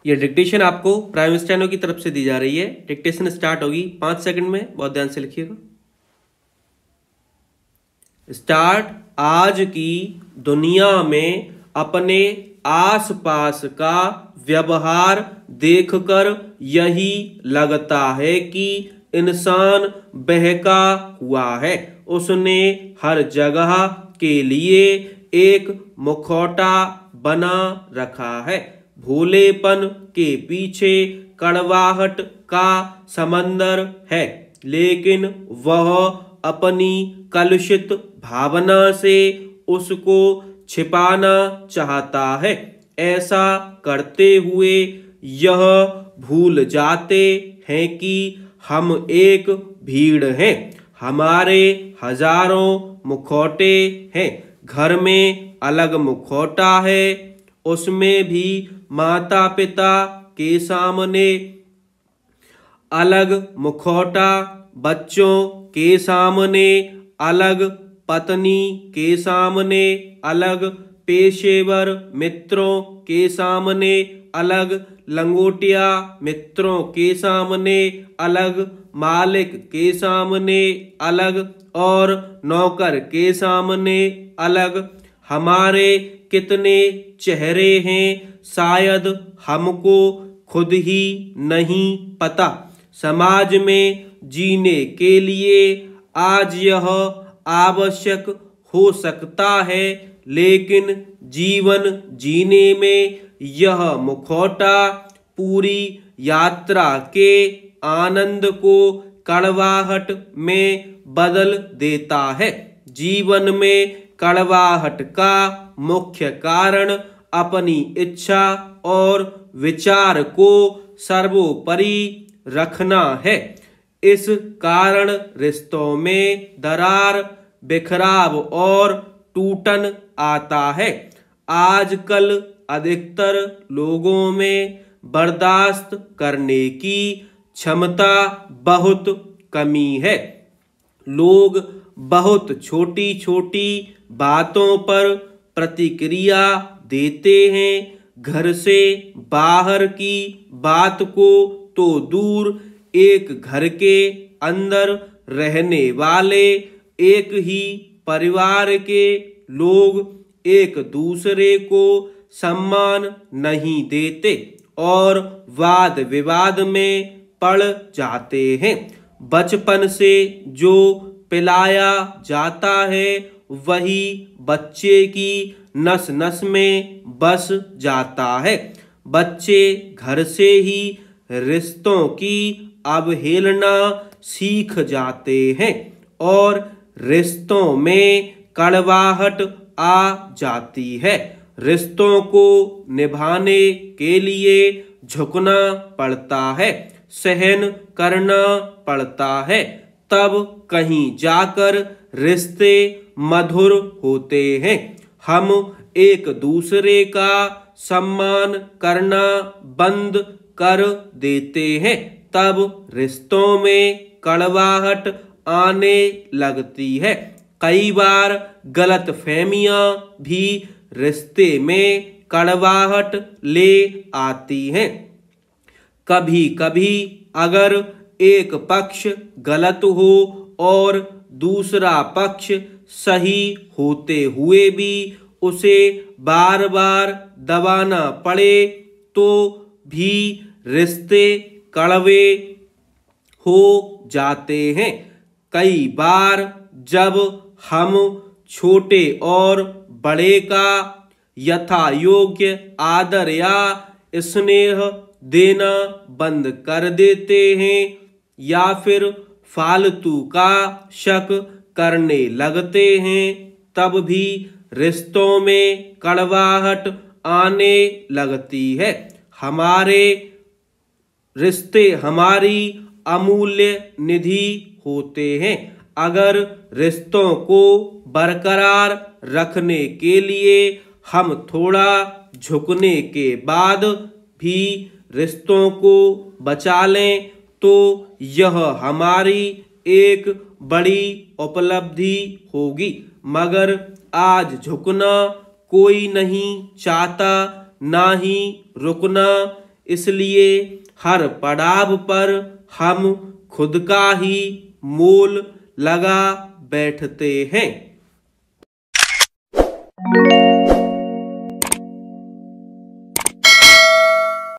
ये डिक्टेशन आपको prime steno की तरफ से दी जा रही है। डिक्टेशन स्टार्ट होगी 5 सेकंड में, बहुत ध्यान से लिखिएगा। स्टार्ट। आज की दुनिया में अपने आसपास का व्यवहार देखकर यही लगता है कि इंसान बहका हुआ है। उसने हर जगह के लिए एक मुखौटा बना रखा है। भोलेपन के पीछे कड़वाहट का समंदर है, लेकिन वह अपनी कलुषित भावना से उसको छिपाना चाहता है। ऐसा करते हुए यह भूल जाते हैं कि हम एक भीड़ हैं। हमारे हजारों मुखौटे हैं। घर में अलग मुखौटा है, उसमें भी माता पिता के सामने अलग मुखौटा, बच्चों के सामने अलग, पत्नी के सामने अलग, पेशेवर मित्रों के सामने अलग, लंगोटिया मित्रों के सामने अलग, मालिक के सामने अलग और नौकर के सामने अलग। हमारे कितने चेहरे हैं शायद हमको खुद ही नहीं पता। समाज में जीने के लिए आज यह आवश्यक हो सकता है, लेकिन जीवन जीने में यह मुखौटा पूरी यात्रा के आनंद को कड़वाहट में बदल देता है। जीवन में कड़वाहट का मुख्य कारण अपनी इच्छा और विचार को सर्वोपरि रखना है। इस कारण रिश्तों में दरार, बिखराव और टूटन आता है। आजकल अधिकतर लोगों में बर्दाश्त करने की क्षमता बहुत कमी है। लोग बहुत छोटी छोटी बातों पर प्रतिक्रिया देते हैं। घर से बाहर की बात को तो दूर, एक घर के अंदर रहने वाले एक ही परिवार के लोग एक दूसरे को सम्मान नहीं देते और वाद विवाद में पड़ जाते हैं। बचपन से जो पिलाया जाता है वही बच्चे की नस नस में बस जाता है। बच्चे घर से ही रिश्तों की अवहेलना सीख जाते हैं और रिश्तों में कड़वाहट आ जाती है। रिश्तों को निभाने के लिए झुकना पड़ता है, सहन करना पड़ता है, तब कहीं जाकर रिश्ते मधुर होते हैं। हम एक दूसरे का सम्मान करना बंद कर देते हैं, तब रिश्तों में कड़वाहट आने लगती है। कई बार गलतफहमियां भी रिश्ते में कड़वाहट ले आती हैं। कभी कभी अगर एक पक्ष गलत हो और दूसरा पक्ष सही होते हुए भी उसे बार बार दबाना पड़े तो भी रिश्ते कड़वे हो जाते हैं। कई बार जब हम छोटे और बड़े का यथा योग्य आदर या स्नेह देना बंद कर देते हैं या फिर फालतू का शक करने लगते हैं, तब भी रिश्तों में कड़वाहट आने लगती है। हमारे रिश्ते हमारी अमूल्य निधि होते हैं। अगर रिश्तों को बरकरार रखने के लिए हम थोड़ा झुकने के बाद भी रिश्तों को बचा लें तो यह हमारी एक बड़ी उपलब्धि होगी। मगर आज झुकना कोई नहीं चाहता, ना ही रुकना। इसलिए हर पड़ाव पर हम खुद का ही मोल लगा बैठते हैं।